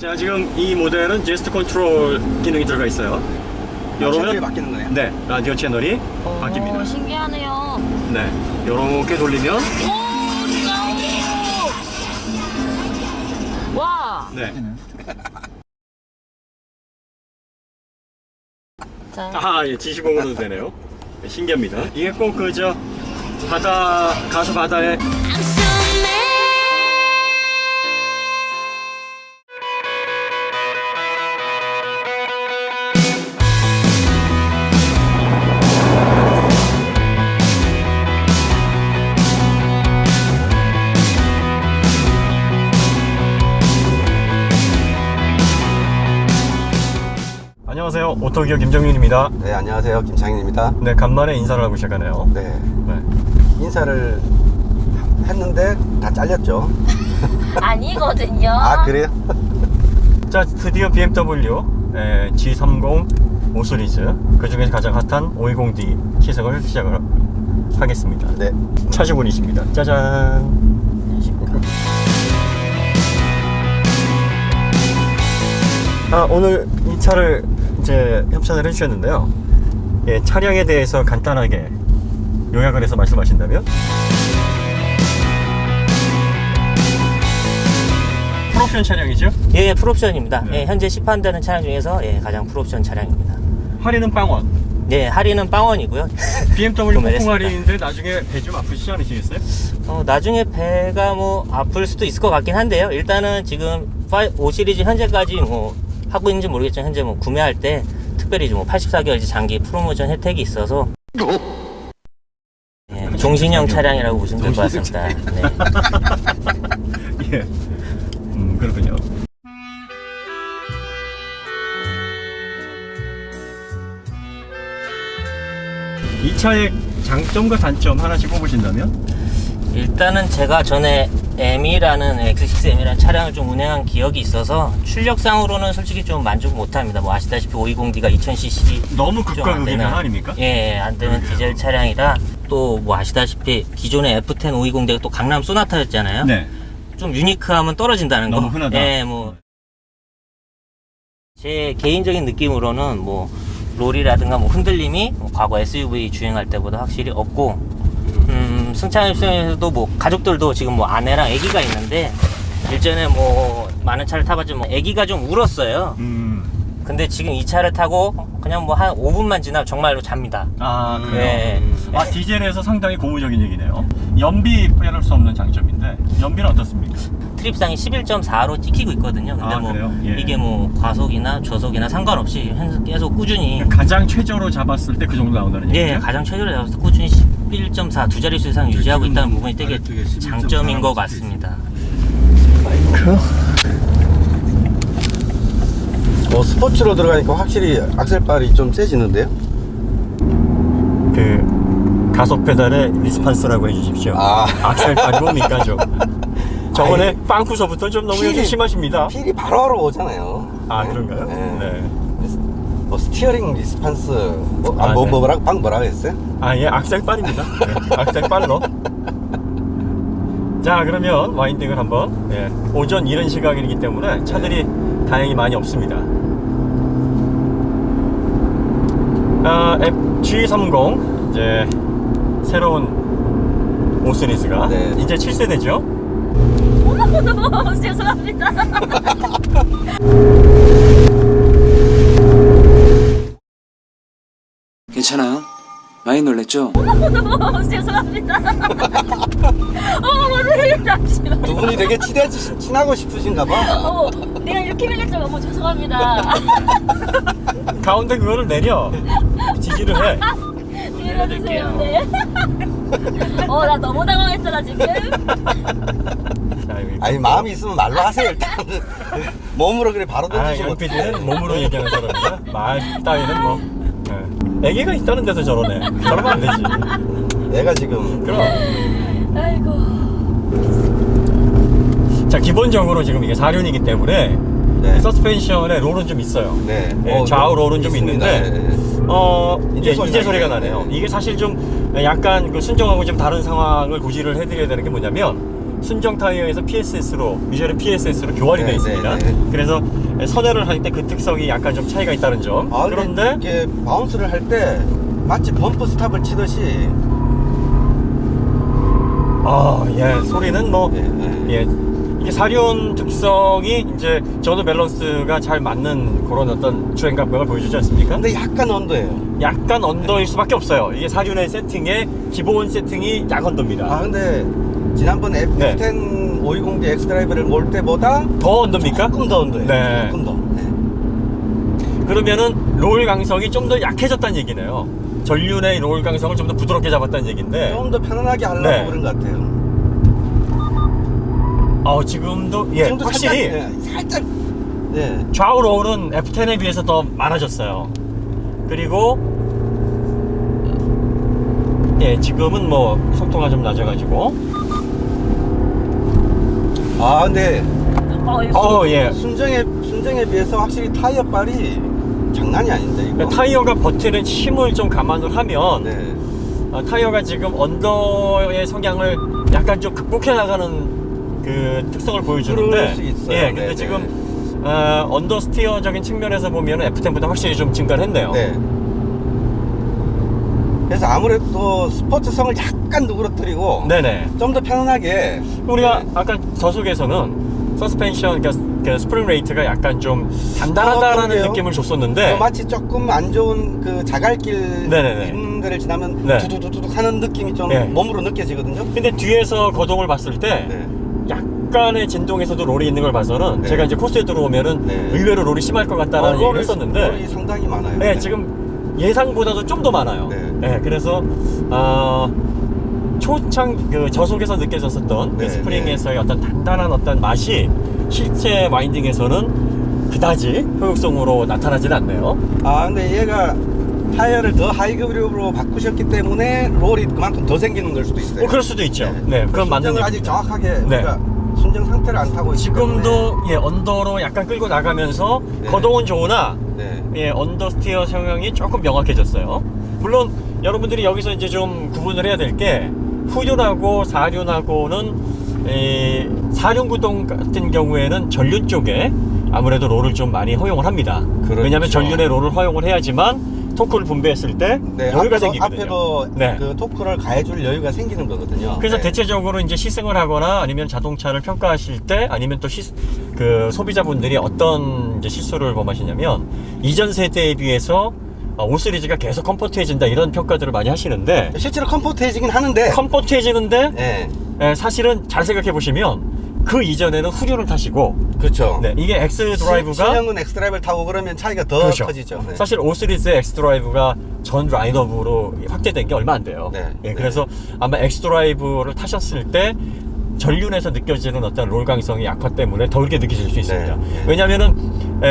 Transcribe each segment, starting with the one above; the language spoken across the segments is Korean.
자, 지금 이 모델은 제스트 컨트롤 기능이 들어가 있어요. 채널이 바뀌는 거네요? 네, 라디오 채널이 바뀝니다. 신기하네요. 네, 이렇게 돌리면 오, 진짜. 와. 네. 자. 아, 예, 지시봉으로도 되네요. 네, 신기합니다. 이게 꼭 그저 가수 바다에 안녕하세요. 오토기어 김정윤입니다. 네, 안녕하세요. 김창인입니다. 네, 간만에 인사를 하고 시작하네요. 네. 네. 인사를 했는데 다 잘렸죠. 아니거든요. 아, 그래요? 자, 드디어 BMW G30 5 시리즈 그 중에서 가장 핫한 520D 시승을 시작을 하겠습니다. 네. 차주분이십니다. 짜잔. 아, 오늘 이 차를 이제 협찬을 해주셨는데요. 예, 차량에 대해서 간단하게 요약을 해서 말씀하신다면? 풀옵션 차량이죠? 예, 풀옵션입니다. 네. 예, 현재 시판되는 차량 중에서 가장 풀옵션 차량입니다. 할인은 빵원. 네, 할인은 빵원이고요. BMW 구매를 폭풍 했습니다. 할인인데 나중에 배 좀 아프시지 않으시겠어요? 나중에 배가 뭐 아플 수도 있을 것 같긴 한데요. 일단은 지금 5 시리즈 현재까지 뭐 하고 있는지 모르겠지만 현재 뭐 구매할 때 특별히 뭐 84개월 장기 프로모션 혜택이 있어서 예, 종신형 차량이라고 보시면 될 것 같습니다. 네. 예. 그렇군요. 이 차의 장점과 단점 하나씩 꼽으신다면? 일단은 제가 전에 M이라는 X6M이라는 차량을 좀 운행한 기억이 있어서 출력상으로는 솔직히 좀 만족 못합니다. 뭐 아시다시피 520D가 2000cc 너무 극과 극의 변화 아닙니까? 예, 안 되는 디젤 차량이라 또 뭐 아시다시피 기존의 F10 520D가 또 강남 소나타였잖아요. 네. 좀 유니크함은 떨어진다는 거. 너무 흔하다. 예, 뭐 제 개인적인 느낌으로는 뭐 롤이라든가 뭐 흔들림이 뭐 과거 SUV 주행할 때보다 확실히 없고 승차 입장에서도 뭐 가족들도 지금 뭐 아내랑 아기가 있는데 일전에 뭐 많은 차를 타봤지만 뭐 아기가 좀 울었어요. 근데 지금 이 차를 타고 그냥 뭐 한 5분만 지나면 정말로 잡니다. 아, 그래요? 네. 아, 디젤에서 상당히 고무적인 얘기네요. 연비 빼놓을 수 없는 장점인데 연비는 어떻습니까? 트립상이 11.4로 찍히고 있거든요. 근데 아, 뭐 그래요? 예. 이게 뭐 과속이나 저속이나 상관없이 계속 꾸준히 가장 최저로 잡았을 때 그 정도 나온다는 얘기죠? 예, 가장 최저로 잡았을 때 꾸준히 11.4 두 자릿수 이상 유지하고 있다는 부분이 되게 장점인 것 같습니다. 스포츠로 들어가니까 확실히 악셀발이 좀 세지는데요? 그 가속 페달의 리스판스라고 해주십시오. 아. 악셀발이 뭡니까 좀? 저번에 빵꾸서부터 좀 너무 요즘 심하십니다. 필이 바로바로 오잖아요. 아, 그런가요? 네. 네. 뭐 스티어링 리스판스 뭐, 아, 네. 뭐라고 했어요? 아, 예, 악셀발입니다. 네, 악셀발로. 자, 그러면 와인딩을 한번. 예, 오전 이른 시각이기 때문에 차들이 다행히 많이 없습니다. G30 이제 새로운 5 시리즈가 네. 이제 7세대죠. 어머, 죄송합니다. 괜찮아요? 많이 놀랬죠? 죄송합니다. 선생님, 잠시만. 두 분이 되게 친하고 싶으신가 봐. 내가 이렇게 밀렸죠. 어머, 죄송합니다. 가운데 그거를 내려. 지지를 해. 내려주세요. 네. 나 너무 당황했잖아, 지금. 자, 여기. 아니, 마음이 있으면 말로 하세요, 일단. 몸으로 그래 바로 아, 던지시면 양PD는 몸으로 얘기하는 사람이야. 말 따위는 뭐. 네. 애기가 있다는 데서 저러네. 저러면 안 되지. 내가 지금 그럼. 아이고. 자, 기본적으로 지금 이게 4륜이기 때문에 네. 서스펜션에 롤은 좀 있어요. 네. 네, 좌우 롤은 좀 있습니다. 있는데 네. 이제 이제 소리가 나네요. 네. 이게 사실 좀 약간 그 순정하고 좀 다른 상황을 고지를 해드려야 되는 게 뭐냐면 순정 타이어에서 PSS로 미쉐린 PSS로 교환이 네, 되어 있습니다. 네, 네. 그래서 선회를 할 때 그 특성이 약간 좀 차이가 있다는 점. 아, 그런데 이게 바운스를 할 때 마치 범프 스탑을 치듯이 소리는 뭐 예. 이게 사륜 특성이 이제 저도 밸런스가 잘 맞는 그런 어떤 주행 감각을 보여주지 않습니까? 근데 약간 언더예요. 약간 언더일 수밖에 없어요. 이게 사륜의 세팅의 기본 세팅이 약 언더입니다. 아 근데 지난번 네. F10 520D 엑스드라이브를 몰 때보다 더 언더입니까? 조금 더 언더예요. 네. 조금 더. 네. 그러면은 롤 강성이 좀 더 약해졌다는 얘기네요. 전륜의 롤 강성을 좀 더 부드럽게 잡았다는 얘기인데. 좀 더 편안하게 하려고 네. 그런 것 같아요. 지금도 지금도 확실히 살짝 네. 좌우 롤은 F10에 비해서 더 많아졌어요. 그리고 지금은 뭐 속도가 좀 낮아가지고 근데 예. 순정에 비해서 확실히 타이어 발이 장난이 아닌데 이거. 타이어가 버티는 힘을 좀 감안을 하면 네. 타이어가 지금 언더의 성향을 약간 좀 극복해 나가는 그 특성을 보여주는데 그럴 수 있어요. 예, 근데 네, 지금 언더 스티어적인 측면에서 보면 F10보다 확실히 좀 증가를 했네요. 네. 그래서 아무래도 스포츠성을 약간 누그러뜨리고 네네. 좀 더 편안하게 우리가 네. 아까 저속에서는 서스펜션, 그 스프링 레이트가 약간 좀 단단하다라는 그래요? 느낌을 줬었는데 마치 조금 안 좋은 그 자갈길 네네네. 있는 데를 지나면 네. 두두두둑 하는 느낌이 좀 네. 몸으로 느껴지거든요. 근데 뒤에서 거동을 봤을 때 네. 약간의 진동에서도 롤이 있는 걸 봐서는 네. 제가 이제 코스에 들어오면은 네. 의외로 롤이 심할 것 같다라는 얘기를 했었는데 롤이 상당히 많아요. 네, 지금 예상보다도 좀 더 많아요. 네. 그래서 초창 그 저속에서 느껴졌었던 네, 그 스프링에서의 어떤 단단한 어떤 맛이 실제 와인딩에서는 그다지 효율성으로 나타나지는 않네요. 근데 얘가 타이어를 더 하이그립으로 바꾸셨기 때문에 롤이 그만큼 더 생기는 걸 수도 있어요. 그럴 수도 있죠. 네, 그건 맞는 순정을 얘기죠. 아직 정확하게 네. 우리가 순정 상태를 안 타고 있기 때문에 지금도 언더로 약간 끌고 나가면서 네. 거동은 좋으나 네. 언더 스티어 성향이 조금 명확해졌어요. 물론 여러분들이 여기서 이제 좀 구분을 해야 될 게 후륜하고 사륜하고는 사륜 구동 같은 경우에는 전륜 쪽에 아무래도 롤을 좀 많이 허용을 합니다. 그렇죠. 왜냐하면 전륜에 롤을 허용을 해야지만 토크를 분배했을 때 네, 여유가 앞에도, 생기거든요. 앞에도 네. 그 토크를 가해줄 여유가 생기는 거거든요. 그래서 네. 대체적으로 이제 시승을 하거나 아니면 자동차를 평가하실 때 아니면 또 그 소비자분들이 어떤 이제 실수를 범하시냐면 이전 세대에 비해서 5 시리즈가 계속 컴포트해진다 이런 평가들을 많이 하시는데 실제로 컴포트해지긴 하는데 컴포트해지는데 네. 사실은 잘 생각해 보시면 그 이전에는 후륜을 타시고 그렇죠. 네, 이게 X 드라이브가 신형은 엑스 드라이브를 타고 그러면 차이가 더 그렇죠. 커지죠. 네. 사실 5 시리즈의 X 드라이브가 전 라인업으로 확대된 게 얼마 안 돼요. 네. 예, 그래서 아마 X 드라이브를 타셨을 때 전륜에서 느껴지는 어떤 롤 강성의 약화 때문에 덜게 느껴질 수 있습니다. 네. 왜냐하면은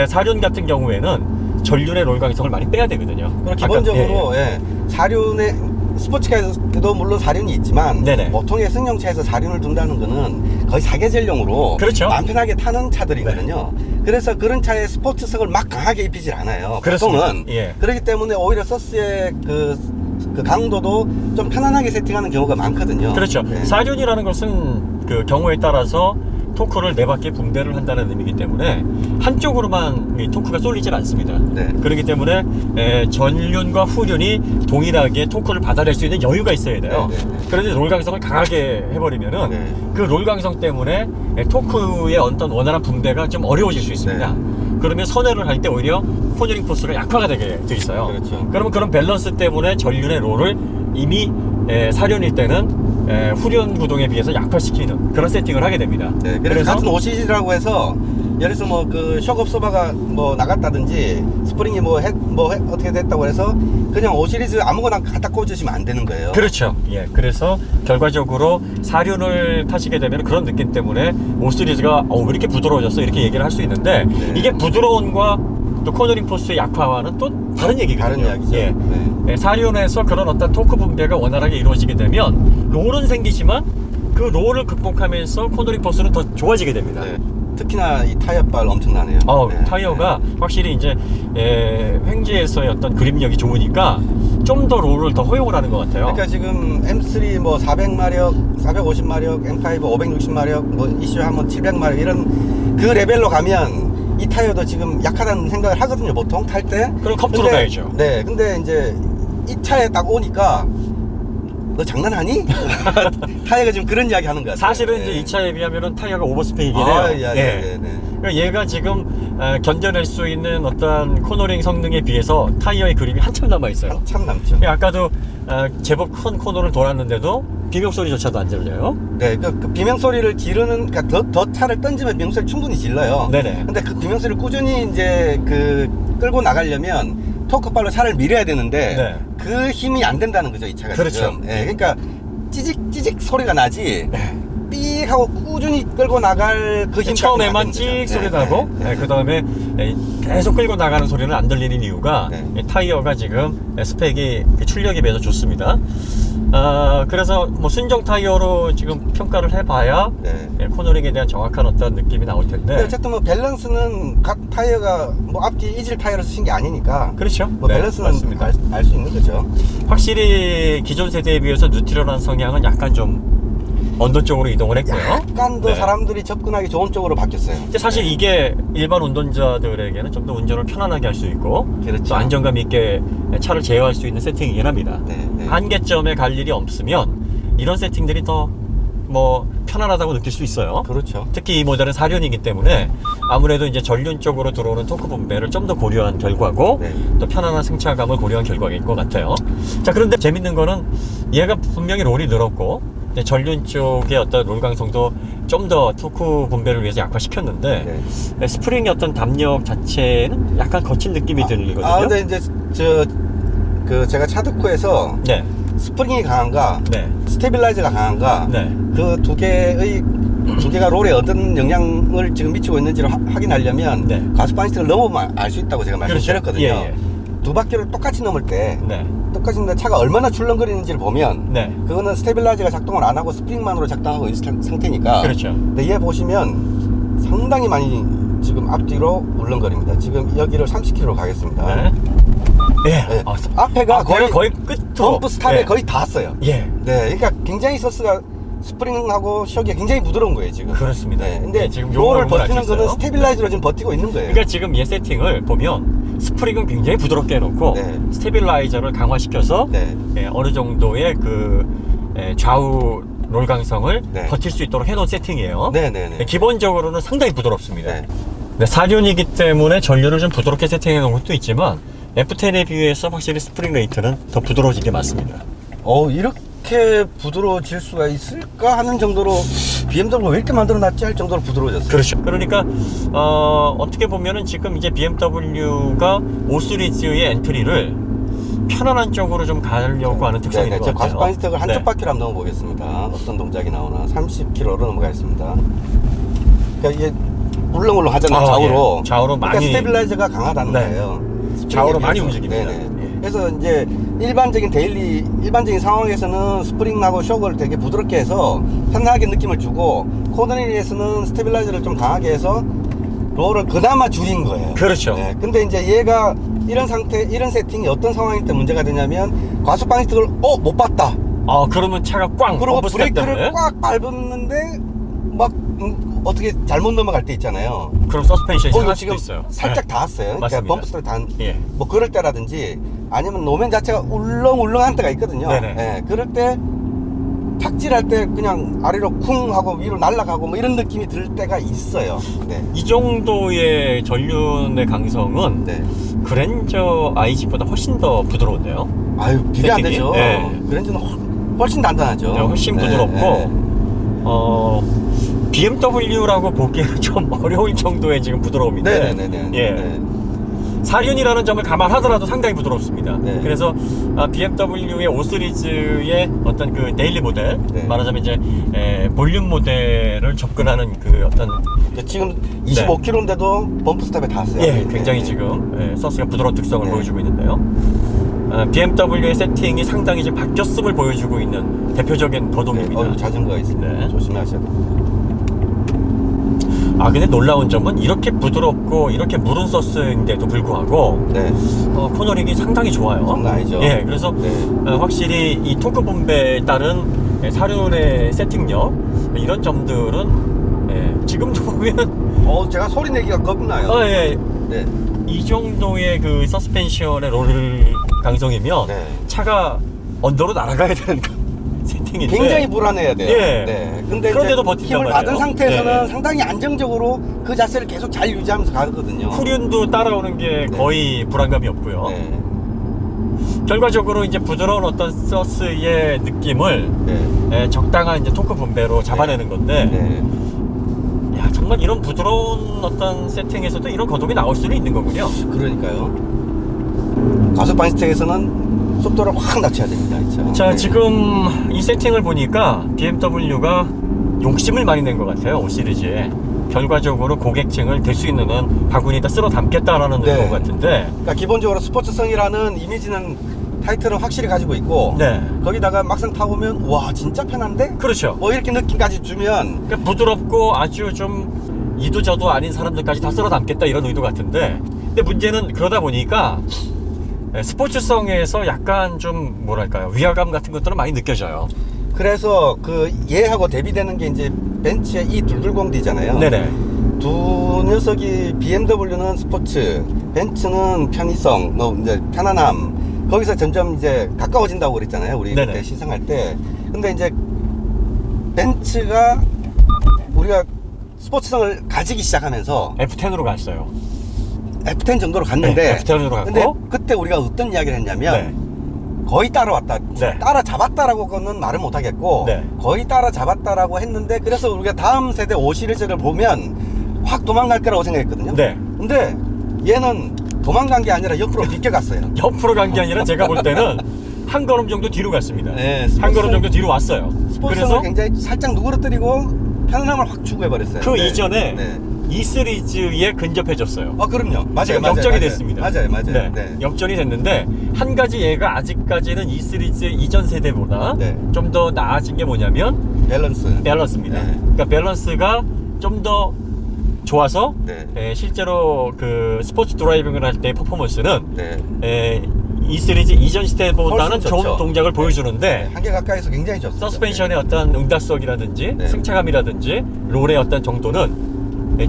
사륜 같은 경우에는 전륜의 롤 강성을 많이 빼야 되거든요. 그리고 기본적으로 아까, 예. 사륜의 스포츠카에도 물론 사륜이 있지만 네네. 보통의 승용차에서 사륜을 둔다는 거는 거의 사계절용으로 그렇죠. 마음 편하게 타는 차들이거든요. 그래서 그런 차에 스포츠성을 막 강하게 입히질 않아요. 그렇습니다. 보통은. 예. 그렇기 때문에 오히려 서스의 그 강도도 좀 편안하게 세팅하는 경우가 많거든요. 그렇죠. 네. 사륜이라는 것은 그 경우에 따라서 토크를 4바퀴 분배를 한다는 의미이기 때문에 한쪽으로만 이 토크가 쏠리질 않습니다. 네. 그렇기 때문에 전륜과 후륜이 동일하게 토크를 받아낼 수 있는 여유가 있어야 돼요. 네, 네, 네. 그런데 롤 강성을 강하게 해버리면은 네. 그 롤 강성 때문에 토크의 어떤 원활한 분배가 좀 어려워질 수 있습니다. 네. 그러면 선회를 할 때 오히려 코너링 포스가 약화가 되게 돼 있어요. 그렇죠. 그러면 그런 밸런스 때문에 전륜의 롤을 이미 사륜일 때는 후륜 구동에 비해서 약화시키는 그런 세팅을 하게 됩니다. 네, 그래서 같은 OCG라고 해서 예를 들어서 뭐 그 쇼크업소바가 뭐 나갔다든지 스프링이 어떻게 됐다고 해서 그냥 5시리즈 아무거나 갖다 꽂으시면 안 되는 거예요. 그렇죠. 예. 그래서 결과적으로 사륜을 타시게 되면 그런 느낌 때문에 5 시리즈가 왜 이렇게 부드러워졌어 이렇게 얘기를 할 수 있는데 네. 이게 부드러움과 또 코너링 포스의 약화와는 또 다른 얘기거든요. 다른 이야기죠. 예. 네. 사륜에서 그런 어떤 토크 분배가 원활하게 이루어지게 되면 롤은 생기지만 그 롤을 극복하면서 코너링 포스는 더 좋아지게 됩니다. 네. 특히나 이 타이어발 엄청나네요. 네. 타이어가 확실히 이제 횡지에서의 어떤 그립력이 좋으니까 좀 더 롤을 더 허용을 하는 것 같아요. 그러니까 지금 M3 뭐 400마력, 450마력, M5 560마력, 뭐 이슈하면 700마력 이런 그 레벨로 가면 이 타이어도 지금 약하다는 생각을 하거든요, 보통 탈 때. 그럼 컴투로 근데- 가야죠. 네, 근데 이제 이 차에 딱 오니까 너 장난하니? 타이어가 지금 그런 이야기 하는 것 같아요. 사실은 네. 이제 이 차에 비하면 타이어가 오버스펙이긴 해요. 아, 예. 그러니까 얘가 지금 견뎌낼 수 있는 어떤 코너링 성능에 비해서 타이어의 그립이 한참 남아 있어요. 참 남죠. 아까도 제법 큰 코너를 돌았는데도 비명 소리조차도 안 들려요. 네, 그 비명 소리를 지르는, 그러니까 더 차를 던지면 비명 소리 충분히 질러요. 네네. 근데 그 비명 소리를 꾸준히 이제 그 끌고 나가려면 토크발로 차를 밀어야 되는데 네. 그 힘이 안 된다는 거죠, 이 차가 그렇죠. 지금. 예, 그러니까 찌직 소리가 나지. 삑 하고 꾸준히 끌고 나갈 그 힘. 처음에만 찍 소리 나고 그 다음에 계속 끌고 나가는 소리는 안 들리는 이유가 네. 이 타이어가 지금 스펙이 출력에 비해서 좋습니다. 그래서 뭐 순정 타이어로 지금 평가를 해봐야 네. 코너링에 대한 정확한 어떤 느낌이 나올 텐데. 근데 어쨌든 뭐 밸런스는 각 타이어가 뭐 앞뒤 이질 타이어로 쓰신 게 아니니까. 그렇죠. 뭐 네, 밸런스는 맞습니다. 알 수 있는 거죠. 확실히 기존 세대에 비해서 뉴트럴한 성향은 약간 좀 언더 쪽으로 이동을 했고요. 약간 더 네. 사람들이 접근하기 좋은 쪽으로 바뀌었어요. 근데 사실 이게 일반 운전자들에게는 좀 더 운전을 편안하게 할 수 있고 그렇죠. 또 안정감 있게 차를 제어할 수 있는 세팅이긴 합니다. 네. 한계점에 갈 일이 없으면 이런 세팅들이 더 뭐 편안하다고 느낄 수 있어요. 그렇죠. 특히 이 모델은 4륜이기 때문에 아무래도 이제 전륜 쪽으로 들어오는 토크 분배를 좀 더 고려한 결과고 네. 또 편안한 승차감을 고려한 결과일 것 같아요. 자, 그런데 재밌는 거는 얘가 분명히 롤이 늘었고 이제 전륜 쪽의 어떤 롤 강성도 좀 더 토크 분배를 위해서 약화시켰는데 네. 스프링의 어떤 담력 자체는 약간 거친 느낌이 들거든요. 근데 이제 제가 차드코에서 네, 스프링이 강한가, 네, 스테빌라이저가 강한가, 네. 그 두 개가 롤에 어떤 영향을 지금 미치고 있는지를 확인하려면 네. 가속 방식을 넘으면 알 수 있다고 제가 말씀드렸거든요. 그렇죠. 예. 두 바퀴를 똑같이 넘을 때 네, 똑같이 넘는 차가 얼마나 출렁거리는지를 보면 네. 그거는 스테빌라이저가 작동을 안 하고 스프링만으로 작동하고 있는 상태니까. 그렇죠. 근데 얘 보시면 상당히 많이 지금 앞뒤로 울렁거립니다. 지금 여기를 30km로 가겠습니다. 네. 예. 네. 아, 앞에가 거의 끝으로 범프 스탑에 예. 거의 다 왔어요. 예. 네, 그러니까 굉장히 서스가 스프링하고 셔기가 굉장히 부드러운 거예요 지금. 그렇습니다. 네, 근데 네, 지금 요거를 요걸 버티는 알수 있어요. 거는 스테빌라이저로 지금 버티고 있는 거예요. 그러니까 지금 얘 세팅을 보면 스프링은 굉장히 부드럽게 해놓고 네. 스테빌라이저를 강화시켜서 네. 어느 정도의 그 좌우 롤 강성을 네. 버틸 수 있도록 해놓은 세팅이에요. 네네네. 기본적으로는 상당히 부드럽습니다. 네. 네, 4륜이기 때문에 전륜을 좀 부드럽게 세팅해 놓은 것도 있지만 F10에 비해서 확실히 스프링 레이트는 더 부드러워진 게 맞습니다. 이렇게 부드러워질 수가 있을까 하는 정도로 BMW 왜 이렇게 만들어놨지 할 정도로 부드러워졌어요. 그렇죠. 그러니까 어떻게 보면은 지금 이제 BMW가 5 시리즈의 엔트리를 편안한 쪽으로 좀 가려고 하는 특성이 있는 것 저 같아요. 가속 방지턱을 한쪽 네. 바퀴로 한번 넘어보겠습니다. 어떤 동작이 나오나. 30km로 넘어가겠습니다. 그러니까 이게 울렁울렁 하잖아요, 좌우로. 예. 좌우로 그러니까 많이 스테빌라이저가 강하다는 네. 거예요. 좌우로 많이 비해서. 움직입니다. 네네. 예. 그래서 이제 일반적인 상황에서는 스프링하고 쇼크를 되게 부드럽게 해서 편하게 느낌을 주고 코너링에서는 스테빌라이저를 좀 강하게 해서 롤을 그나마 줄인 거예요. 그렇죠. 네. 근데 이제 얘가 이런 세팅이 어떤 상황일 때 문제가 되냐면 과속 방지턱을 못 봤다. 그러면 차가 꽝 그리고 범프 스탑 때문에. 브레이크를 꽉 밟았는데 막 어떻게 잘못 넘어갈 때 있잖아요. 그럼 서스펜션이 이거 상할 지금 수도 있어요. 살짝 네. 닿았어요. 그러니까 맞습니다. 범프 스탑이 예. 뭐 그럴 때라든지 아니면 노면 자체가 울렁울렁한 때가 있거든요. 네네. 예, 그럴 때 탁질할 때 그냥 아래로 쿵 하고 위로 날아가고 뭐 이런 느낌이 들 때가 있어요. 네. 이 정도의 전륜의 강성은 네. 그랜저 IG보다 훨씬 더 부드러운데요. 아유, 비교 안 세팅이? 되죠. 네. 그랜저는 훨씬 단단하죠. 네, 훨씬 부드럽고 BMW라고 보기에는 좀 어려울 정도의 지금 부드러움인데 네네네. 예. 네. 4륜이라는 점을 감안하더라도 상당히 부드럽습니다. 네. 그래서 BMW의 5 시리즈의 어떤 그 데일리 모델, 네. 말하자면 이제 볼륨 모델을 접근하는 그 어떤 지금 25km인데도 범프 스탑에 닿았어요. 예, 굉장히 지금 서스가 부드러운 특성을 네. 보여주고 있는데요. BMW의 세팅이 상당히 지금 바뀌었음을 보여주고 있는 대표적인 거동입니다. 자전거가 있습니다. 네. 조심하셔야 됩니다. 근데 놀라운 점은 이렇게 부드럽고 이렇게 무른 소스인데도 불구하고 네. 코너링이 상당히 좋아요. 장난 아니죠. 예, 그래서 네. 확실히 이 토크 분배에 따른 사륜의 세팅력 이런 점들은 지금도 보면 제가 소리 내기가 겁나요. 예, 네. 이 정도의 그 서스펜션의 롤 강성이면 네. 차가 언더로 날아가야 되는 세팅인데 굉장히 불안해야 돼요. 예. 네. 근데 그런데도 이제 버틴단 힘을 말이에요. 받은 상태에서는 네. 상당히 안정적으로 그 자세를 계속 잘 유지하면서 가거든요. 후륜도 따라오는 게 거의 불안감이 없고요. 네. 결과적으로 이제 부드러운 어떤 서스의 느낌을 네. 적당한 이제 토크 분배로 잡아내는 건데 네. 야, 정말 이런 부드러운 어떤 세팅에서도 이런 거동이 나올 수는 있는 거군요. 그러니까요. 가속 반스택에서는 속도를 확 낮춰야 됩니다. 진짜. 자, 네. 지금 이 세팅을 보니까 BMW가 욕심을 많이 낸 것 같아요. 5 시리즈에. 결과적으로 고객층을 될 수 있는 한 바구니에다 쓸어 담겠다라는 네. 의도 같은데. 그러니까 기본적으로 스포츠성이라는 이미지는 타이틀은 확실히 가지고 있고 네. 거기다가 막상 타보면 와 진짜 편한데? 그렇죠. 뭐 이렇게 느낌까지 주면 그러니까 부드럽고 아주 좀 이도저도 아닌 사람들까지 다 쓸어 담겠다 이런 의도 같은데. 근데 문제는 그러다 보니까 스포츠성에서 약간 좀 뭐랄까요, 위화감 같은 것들은 많이 느껴져요. 그래서 그 얘하고 대비되는 게 이제 벤츠의 이 220D잖아요. 네네. 두 녀석이 BMW는 스포츠, 벤츠는 편의성, 뭐 이제 편안함. 거기서 점점 이제 가까워진다고 그랬잖아요. 우리 네네. 그때 시승할 때. 근데 이제 벤츠가 우리가 스포츠성을 가지기 시작하면서 F10으로 갔어요. F10 정도로 갔는데 네, F10으로 갔고. 근데 그때 우리가 어떤 이야기를 했냐면 네. 거의 따라왔다. 네. 따라잡았다라고는 말을 못하겠고 네. 거의 따라잡았다라고 했는데 그래서 우리가 다음 세대 5 시리즈를 보면 확 도망갈 거라고 생각했거든요. 네. 근데 얘는 도망간 게 아니라 옆으로 비껴갔어요. 옆으로 간 게 아니라 제가 볼 때는 한 걸음 정도 뒤로 갔습니다. 네, 한 걸음 정도 뒤로 왔어요. 스포츠성을 그래서 굉장히 살짝 누그러뜨리고 편안함을 확 추구해버렸어요. 그 네. 이전에 네. E 시리즈에 근접해졌어요. 그럼요. 맞아요. 지금 맞아요, 역전이 맞아요. 됐습니다. 맞아요. 맞아요. 네, 네. 역전이 됐는데 한 가지 얘가 아직까지는 E 시리즈 이전 세대보다 네. 좀 더 나아진 게 뭐냐면 밸런스. 밸런스입니다. 네. 그러니까 밸런스가 좀 더 좋아서 네. 실제로 그 스포츠 드라이빙을 할 때 퍼포먼스는 네. E 시리즈 이전 시대보다는 훨씬 좋은 좋죠. 동작을 보여주는데 한개 가까이서 굉장히 좋습니다. 서스펜션의 어떤 응답성이라든지 네. 승차감이라든지 롤의 어떤 정도는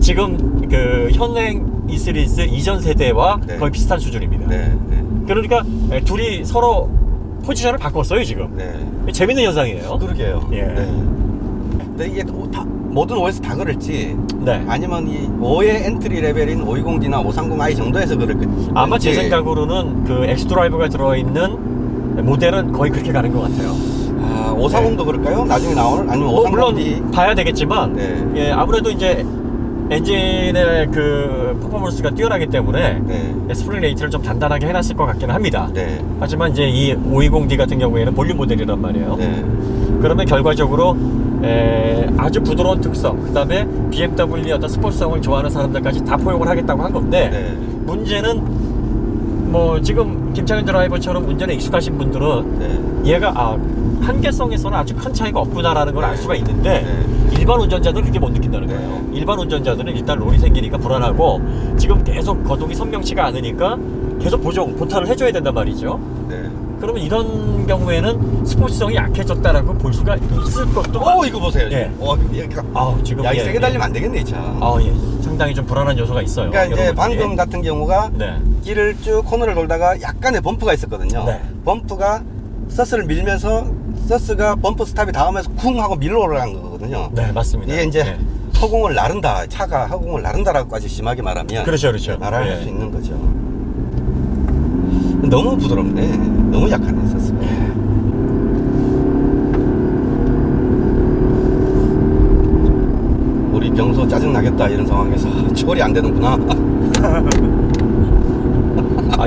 지금 그 현행 E 시리즈 이전 세대와 네. 거의 비슷한 수준입니다. 네. 네. 그러니까 둘이 서로 포지션을 바꿨어요 지금. 네. 재밌는 현상이에요. 그러게요. 예. 네. 근데 이게 모든 OS 다 그럴지 네. 아니면 이 5의 엔트리 레벨인 520D나 530i 정도에서 그럴지 아마 제 생각으로는 그 엑스드라이브가 들어있는 모델은 거의 그렇게 가는 것 같아요. 540도 그럴까요? 나중에 나오는 아니면 뭐 530D 물론 봐야 되겠지만 네. 예, 아무래도 이제 엔진의 그 퍼포먼스가 뛰어나기 때문에 네. 스프링 레이트를 좀 단단하게 해놨을 것 같기는 합니다. 네. 하지만 이제 이 520D 같은 경우에는 볼륨 모델이란 말이에요. 네. 그러면 결과적으로 아주 부드러운 특성, 그 다음에 BMW의 어떤 스포츠성을 좋아하는 사람들까지 다 포용을 하겠다고 한 건데 네. 문제는 뭐 지금 김창현 드라이버처럼 운전에 익숙하신 분들은 네. 얘가 한계성에서는 아주 큰 차이가 없구나라는 걸 알 수가 있는데 네. 일반 운전자들은 그렇게 못 느낀다는 거예요. 네. 일반 운전자들은 일단 롤이 생기니까 불안하고 지금 계속 거동이 선명치가 않으니까 계속 보탄을 해줘야 된단 말이죠. 네. 그러면 이런 경우에는 스포츠성이 약해졌다라고 볼 수가 있을 것도 이거 보세요. 예. 지금 야, 이 세게 달리면 안 되겠네, 이 차. 예. 상당히 좀 불안한 요소가 있어요. 그러니까 이제 여러분들이. 방금 같은 경우가 네. 길을 쭉 코너를 돌다가 약간의 범프가 있었거든요. 네. 범프가 서스를 밀면서 서스가 범프 스탑이 닿으면서 쿵 하고 밀러 올라간 거거든요. 네, 맞습니다. 이게 이제 네. 허공을 나른다, 차가 허공을 나른다라고까지 심하게 말하면 그렇죠, 그렇죠. 말할 네. 수 있는 거죠. 너무 부드럽네. 너무 약하네, 서스가. 우리 병소 짜증나겠다 이런 상황에서 처리 안 되는구나.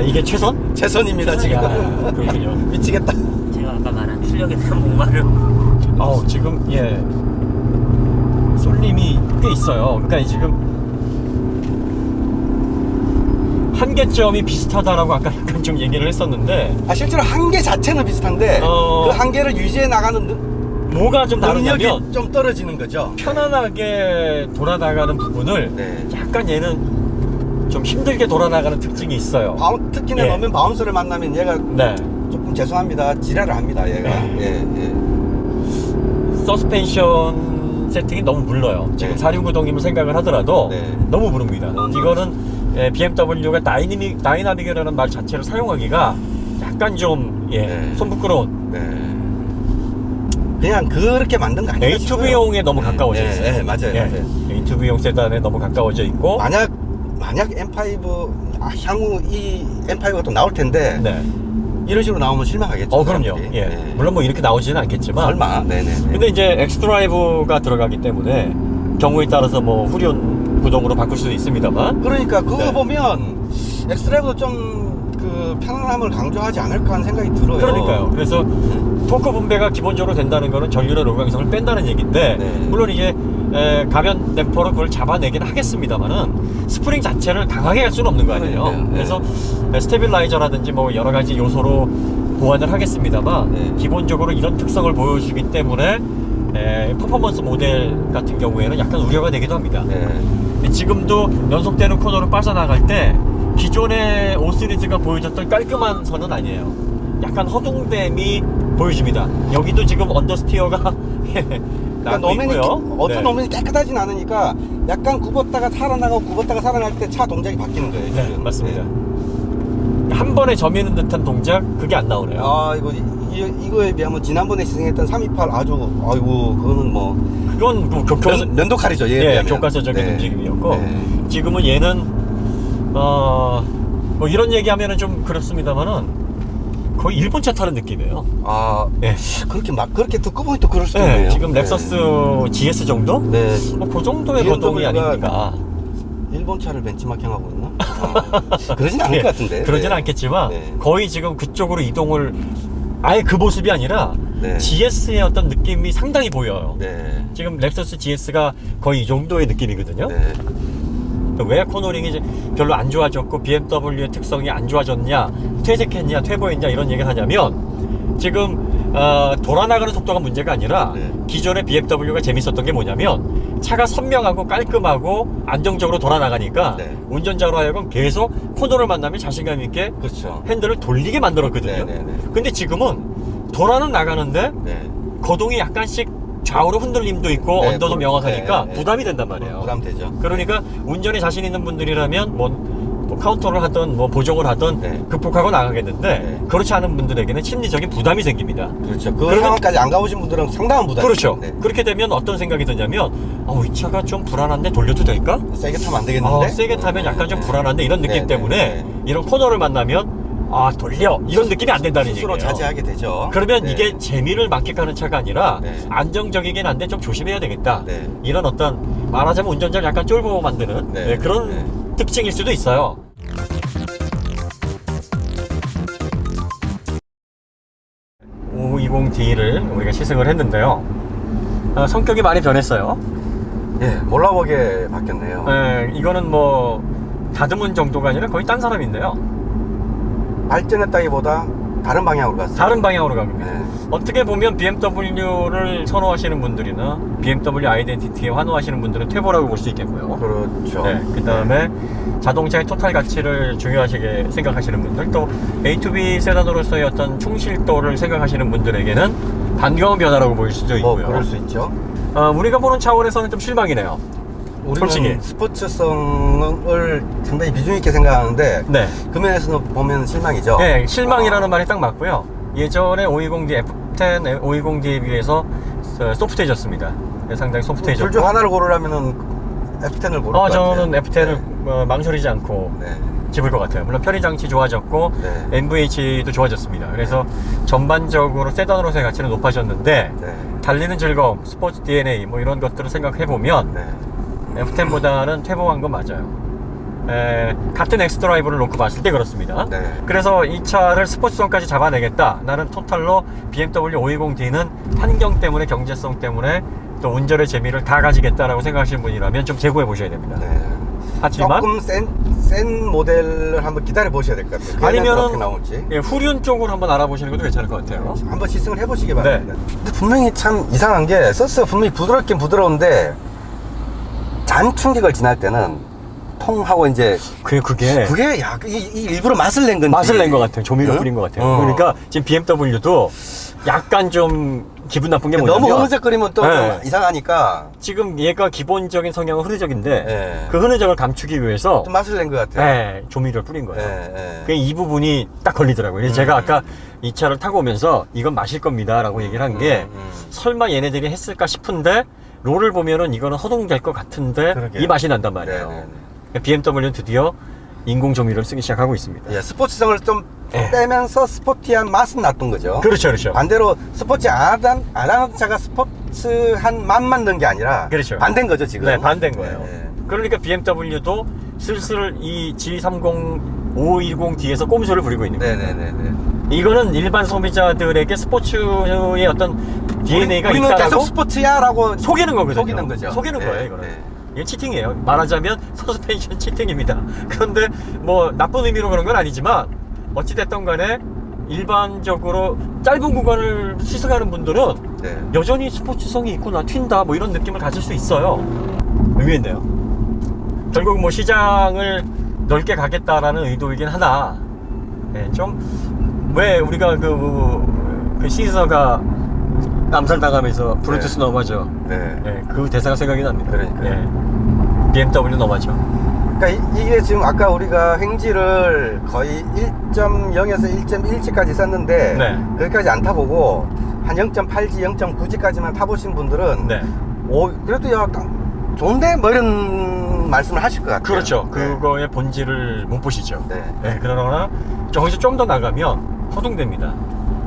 이게 최선? 최선입니다 지금. 야, 그렇군요. 미치겠다. 제가 아까 말한 출력에 대한 목마름. 지금 쏠림이 꽤 있어요. 그러니까 지금 한계점이 비슷하다라고 아까 약간 좀 얘기를 했었는데 실제로 한계 자체는 비슷한데 어. 그 한계를 유지해 나가는 뭐가 좀 다르냐면 능력이 좀 떨어지는 거죠. 편안하게 돌아나가는 부분을 네. 약간 얘는 좀 힘들게 돌아나가는 특징이 있어요. 특히나 예. 보면 바운서를 만나면 얘가 네. 조금 죄송합니다. 지랄을 합니다. 얘가. 예. 서스펜션 세팅이 너무 물러요. 지금 네. 469동임을 생각을 하더라도 네. 너무 무릅니다. 너무 이거는 BMW가 다이나믹이라는 말 자체를 사용하기가 약간 좀 네. 손 부끄러운 네. 그냥 그렇게 만든 거 아니에요? A2B용에 너무 가까워져 있어요. 네, 맞아요. 맞아요. A2B용 세단에 너무 가까워져 있고 만약 M5 향후 이 M5가 또 나올 텐데 네. 이런 식으로 나오면 실망하겠죠. 그럼요. 사람들이. 예. 네. 물론 뭐 이렇게 나오지는 않겠지만 설마. 네네. 근데 이제 엑스드라이브가 들어가기 때문에 경우에 따라서 뭐 후륜 구동으로 바꿀 수도 있습니다만 그러니까 그거 네. 보면 엑스드라이브도 좀 그 편안함을 강조하지 않을까 하는 생각이 들어요. 그러니까요. 그래서 토크 분배가 기본적으로 된다는 거는 전륜의 로강성을 뺀다는 얘기인데 네. 물론 이게 가변 댐퍼로 그걸 잡아내긴 하겠습니다만은 스프링 자체를 강하게 할 수는 없는 거 아니에요. 그러니까요. 네. 그래서 스테빌라이저라든지 뭐 여러 가지 요소로 보완을 하겠습니다만 네. 기본적으로 이런 특성을 보여주기 때문에 퍼포먼스 모델 같은 경우에는 약간 우려가 되기도 합니다. 네. 지금도 연속되는 코너를 빠져나갈 때 기존의 5 시리즈가 보여줬던 깔끔한 선은 아니에요. 약간 허둥댐이 보여집니다. 여기도 지금 언더스티어가 그러니까 나고 노면이 있고요. 어떤 네. 노면이 깨끗하진 않으니까 약간 굽었다가 살아나가고 굽었다가 살아날 때 차 동작이 바뀌는 거예요. 네, 지금. 맞습니다. 네. 한 번에 점이는 듯한 동작 그게 안 나오네요. 아 이거에 비하면 지난번에 시승했던 328 아이고 그거는 뭐 그건 뭐 교과서 면도칼이죠. 얘에 예, 비하면. 교과서적인 네. 움직임이었고 네. 지금은 얘는 뭐 이런 얘기하면은 좀 그렇습니다만은 거의 일본차 타는 느낌이에요. 아 예. 그렇게 듣고 보니 또 그럴 수도 네, 있네요. 지금 네. 렉서스 GS 정도? 네. 뭐 그 정도의 BMW 가 거동이 아닙니까? 일본 차를 벤치마킹하고 있나? 그러진 않을 예, 것 같은데. 그러진 네. 않겠지만 네. 거의 지금 그쪽으로 이동을 아예 그 모습이 아니라 네. GS의 어떤 느낌이 상당히 보여요. 네. 지금 렉서스 GS가 거의 이 정도의 느낌이거든요. 네. 왜 코너링이 이제 별로 안 좋아졌고 BMW의 특성이 안 좋아졌냐, 퇴색했냐, 퇴보했냐 이런 얘기를 하냐면 지금 돌아나가는 속도가 문제가 아니라 네. 기존의 BMW가 재밌었던 게 뭐냐면 차가 선명하고 깔끔하고 안정적으로 돌아나가니까 네. 운전자로 하여금 계속 코너를 만나면 자신감 있게 그렇죠. 핸들을 돌리게 만들었거든요. 네, 네, 네. 근데 지금은 돌아는 나가는데 네. 거동이 약간씩 좌우로 흔들림도 있고 네, 언더도 명확하니까 네, 네. 부담이 된단 말이에요. 부담되죠. 그러니까 운전에 자신 있는 분들이라면 뭐 카운터를 하든 뭐 보정을 하든 네. 극복하고 나가겠는데 네. 그렇지 않은 분들에게는 심리적인 부담이 생깁니다. 그렇죠. 그 그러면- 상황까지 안 가보신 분들은 상당한 부담. 그렇죠. 네. 그렇게 되면 어떤 생각이 드냐면 이 차가 좀 불안한데 돌려도 될까? 세게 타면 안 되겠는데? 세게 타면 약간 좀 네. 불안한데 이런 느낌 네, 때문에 네, 네. 이런 코너를 만나면 돌려 이런 느낌이 안 된다는 스스로 얘기예요. 자제하게 되죠. 그러면 네. 이게 재미를 만끽하는 차가 아니라 네. 안정적이긴 한데 좀 조심해야 되겠다. 네. 이런 어떤 말하자면 운전자를 약간 쫄보 만드는 네. 그런 네. 특징일 수도 있어요. 520D를 우리가 시승을 했는데요. 성격이 많이 변했어요. 예, 몰라보게 바뀌었네요. 이거는 뭐 다듬은 정도가 아니라 거의 딴 사람인데요. 발전했다기보다 다른 방향으로 갔어요. 다른 방향으로 갑니다. 네. 어떻게 보면 BMW를 선호하시는 분들이나 BMW 아이덴티티에 환호하시는 분들은 퇴보라고 볼 수 있겠고요. 그렇죠. 네, 그 다음에 자동차의 토탈 가치를 중요하시게 생각하시는 분들, 또 A2B 세단으로서의 어떤 충실도를 생각하시는 분들에게는 반가운 변화라고 보일 수도 뭐 있고요. 그럴 수 있죠. 우리가 보는 차원에서는 좀 실망이네요. 우리는 솔직히. 스포츠성을 상당히 비중 있게 생각하는데 네. 그 면에서는 보면 실망이죠. 네, 실망이라는 말이 딱 맞고요. 예전에 520D F10 520D에 비해서 소프트해졌습니다. 네, 상당히 소프트해졌고. 둘 중 하나를 고르라면은 F10을 고를 것 같아요. 저는 F10을 망설이지 않고 네. 집을 것 같아요. 물론 편의 장치 좋아졌고 네. NVH도 좋아졌습니다. 그래서 전반적으로 세단으로서의 가치는 높아졌는데 네. 달리는 즐거움, 스포츠 DNA 뭐 이런 것들을 생각해 보면 네. F10보다는 퇴보한 건 맞아요. 같은 엑스드라이브를 놓고 봤을 때 그렇습니다. 네. 그래서 이 차를 스포츠성까지 잡아내겠다. 나는 토탈로 BMW 520D는 환경 때문에 경제성 때문에 또 운전의 재미를 다 가지겠다라고 생각하시는 분이라면 좀 재고해 보셔야 됩니다. 네. 하지만 조금 센 모델을 한번 기다려 보셔야 될 것 같아요. 아니면은 어떻게 나올지. 예, 후륜 쪽으로 한번 알아보시는 것도 괜찮을 것 같아요. 한번 시승을 해보시기 네. 바랍니다. 근데 분명히 참 이상한 게 서스가 분명히 부드럽긴 부드러운데 잔 충격을 지날 때는 통하고 이제 그게 야, 이 일부러 맛을 낸 건지 맛을 낸 것 같아요. 조미료 응? 뿌린 것 같아요. 어. 그러니까 지금 BMW도 약간 좀 기분 나쁜 게 뭐냐면 너무 흐느적거리면 또 네. 좀 이상하니까 지금 얘가 기본적인 성향은 흐느적인데 네. 그 흐느적을 감추기 위해서 좀 맛을 낸 것 같아요. 네, 조미료를 뿌린 거예요. 네. 그 이 부분이 딱 걸리더라고요. 그래서 제가 아까 이 차를 타고 오면서 이건 마실 겁니다 라고 얘기를 한 게 설마 얘네들이 했을까 싶은데 롤을 보면은 이거는 허둥될 것 같은데 그러게요. 이 맛이 난단 말이에요. 네네네. BMW는 드디어 인공 조미료를 쓰기 시작하고 있습니다. 예, 스포츠성을 좀 네. 빼면서 스포티한 맛은 났던 거죠. 그렇죠, 그렇죠. 반대로 스포츠 안 하는 차가 스포츠한 맛만 넣은 게 아니라 그렇죠. 반대인 거죠 지금. 네, 반대인 거예요. 네. 그러니까 BMW도 슬슬 이 G30 510D에서 꼼수를 부리고 있는 거예요. 네네네네. 이거는 일반 소비자들에게 스포츠의 어떤 DNA가 우리는 있다라고 계속 스포츠야라고 속이는 거거든요. 속이는 거죠. 속이는 네, 거예요, 이거는. 네. 이게 치팅이에요. 말하자면 서스펜션 치팅입니다. 그런데 뭐 나쁜 의미로 그런 건 아니지만 어찌됐든 간에 일반적으로 짧은 구간을 시승하는 분들은 네. 여전히 스포츠성이 있구나, 튄다, 뭐 이런 느낌을 가질 수 있어요. 의외인데요. 결국 뭐 시장을 넓게 가겠다라는 의도이긴 하나, 네, 좀 왜 우리가 그 시서가 남살당하면서 브루투스 넘어져. 네. 네, 그 대사가 생각이 납니다. 그러니까요. 네. BMW 넘어져. 그러니까 이게 지금 아까 우리가 횡지를 거의 1.0에서 1.1G까지 썼는데 네. 거기까지 안 타보고 한 0.8G, 0.9G까지만 타보신 분들은 네. 그래도 야 좋은데 뭐 이런 말씀을 하실 것 같아요. 그렇죠. 네. 그거의 본질을 못 보시죠. 네. 네, 그러나 저기서 좀 더 나가면 허둥댑니다.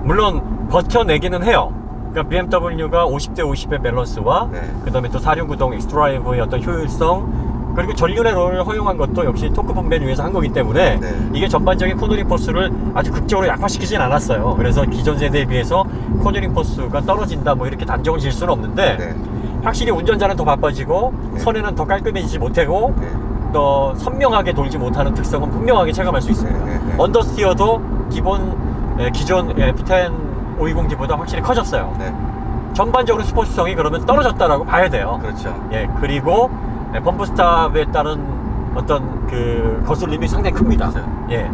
물론 버텨내기는 해요. 그러니까 BMW가 50대 50의 밸런스와 네. 그 다음에 또 4륜구동 엑스드라이브의 어떤 효율성, 그리고 전륜의 롤을 허용한 것도 역시 토크 분배를 위해서 한 거기 때문에 네. 이게 전반적인 코너링 포스를 아주 극적으로 약화시키진 않았어요. 그래서 기존 세대에 비해서 코너링 포스가 떨어진다 뭐 이렇게 단정을 지을 수는 없는데 네. 확실히 운전자는 더 바빠지고 네. 선에는 더 깔끔해지지 못하고 네. 더 선명하게 돌지 못하는 특성은 분명하게 체감할 수 있습니다. 네, 네, 네. 언더스티어도 기존 P10 520D보다 확실히 커졌어요. 네. 전반적으로 스포츠성이 그러면 떨어졌다라고 봐야 돼요. 그렇죠. 예, 그리고 펌프 스탑에 따른 어떤 그 거슬림이 상당히 큽니다. 그렇죠. 예,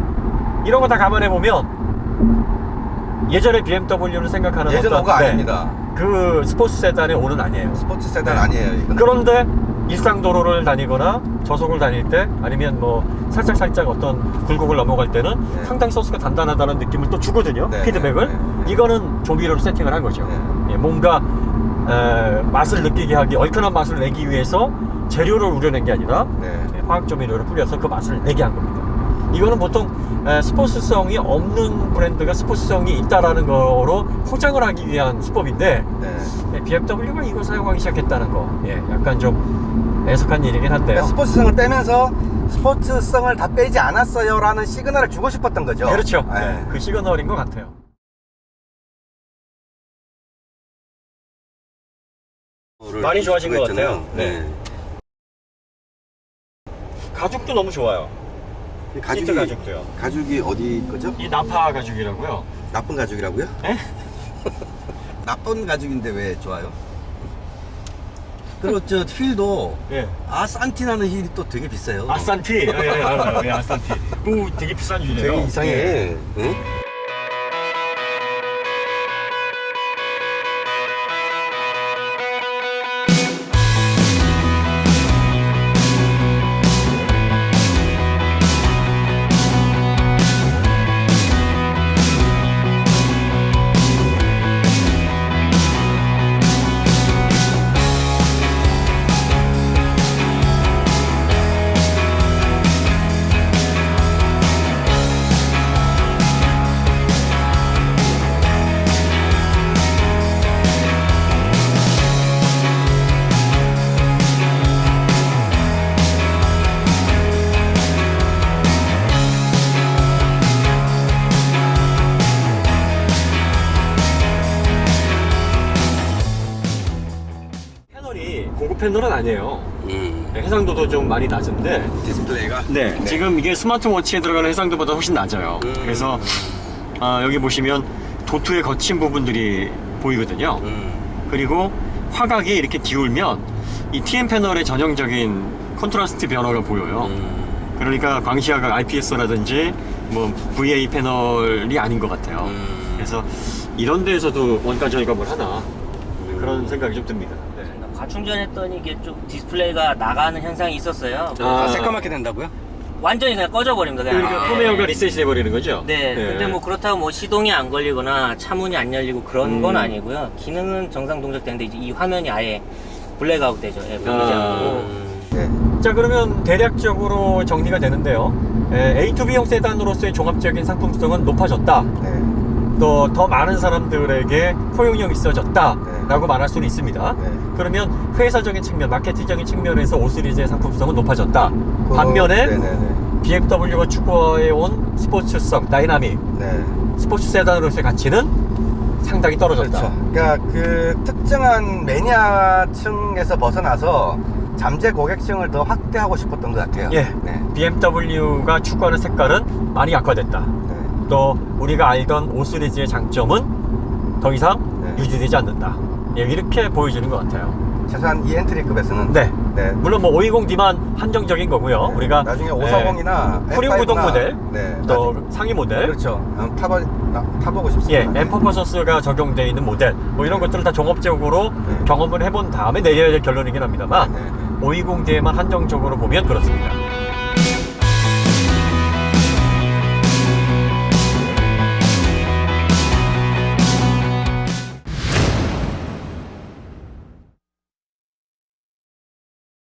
이런 거 다 감안해 보면 예전에 BMW를 생각하는 예전 어떤 오가 아닙니다. 그 스포츠 세단의 오는 아니에요. 스포츠 세단 네. 아니에요. 이거는. 그런데 일상 도로를 다니거나 저속을 다닐 때 아니면 뭐 살짝 어떤 굴곡을 넘어갈 때는 네. 상당히 소스가 단단하다는 느낌을 또 주거든요. 네, 피드백을. 네, 네. 이거는 조미료로 세팅을 한 거죠. 네. 예, 뭔가 맛을 느끼게 하기, 얼큰한 맛을 내기 위해서 재료를 우려낸 게 아니라 네. 화학 조미료를 뿌려서 그 맛을 내게 한 겁니다. 이거는 보통 스포츠성이 없는 브랜드가 스포츠성이 있다라는 거로 포장을 하기 위한 수법인데 네. BMW가 이걸 사용하기 시작했다는 거, 예, 약간 좀 애석한 일이긴 한데요. 그러니까 스포츠성을 빼면서 스포츠성을 다 빼지 않았어요라는 시그널을 주고 싶었던 거죠. 그렇죠. 네. 네, 그 시그널인 것 같아요. 많이 좋아진 것 같아요. 네. 가죽도 너무 좋아요. 시트 가죽도요. 가죽이 어디 거죠? 이 나파 가죽이라고요. 나쁜 가죽이라고요? 에? 나쁜 가죽인데 왜 좋아요? 그리고 저 휠도 예. 아산티나는 휠이 또 되게 비싸요. 아산티. 예, 알아요. 예, 아산티. 그 되게 비싼 휠이에요. 되게 이상해. 예. 응? 패널은 아니에요. 해상도도 좀 많이 낮은데 디스플레이가 네, 지금 이게 스마트워치에 들어가는 해상도보다 훨씬 낮아요. 그래서 여기 보시면 도트의 거친 부분들이 보이거든요. 그리고 화각이 이렇게 기울면 이 TN 패널의 전형적인 컨트라스트 변화가 보여요. 그러니까 광시야각 IPS라든지 뭐 VA 패널이 아닌 것 같아요. 그래서 이런 데에서도 원가 절감을 하나 그런 생각이 좀 듭니다. 네. 과충전했더니 이게 좀 디스플레이가 나가는 현상이 있었어요. 새까맣게 된다고요? 완전히 그냥 꺼져버립니다. 그냥. 그러니까 홈웨어가 리셋이 돼버리는 거죠? 네, 근데 뭐 그렇다고 뭐 시동이 안 걸리거나 차문이 안 열리고 그런 건 아니고요. 기능은 정상 동작되는데 이제 이 화면이 아예 블랙아웃 되죠. 예, 보이지 않고. 네. 자, 그러면 대략적으로 정리가 되는데요. A2B형 세단으로서의 종합적인 상품성은 높아졌다. 네. 또 더 많은 사람들에게 포용력이 있어졌다 라고 말할 수는 있습니다. 네. 그러면 회사적인 측면, 마케팅적인 측면에서 5 시리즈의 상품성은 높아졌다. 반면에 네네네. BMW가 추구해온 스포츠성, 다이나믹, 네. 스포츠 세단으로서의 가치는 상당히 떨어졌다. 그렇죠. 그러니까 그 특정한 매니아층에서 벗어나서 잠재 고객층을 더 확대하고 싶었던 것 같아요. 예, 네. BMW가 추구하는 색깔은 많이 약화됐다. 네. 또 우리가 알던 5 시리즈의 장점은 더 이상 네. 유지되지 않는다. 예, 이렇게 보여지는 것 같아요. 최소한 이 엔트리급에서는 네. 네. 물론 뭐 520D만 한정적인 거고요. 우리가 나중에 540이나 후륜 구동 모델, 네. 또 상위 모델, 그렇죠. 타보고 싶습니다. 예, 엠퍼퍼서스가 적용되어 있는 모델, 뭐 이런 것들을 다 종합적으로 네. 경험을 해본 다음에 내려야 될 결론이긴 합니다만 네, 네, 네. 520D에만 한정적으로 보면 그렇습니다.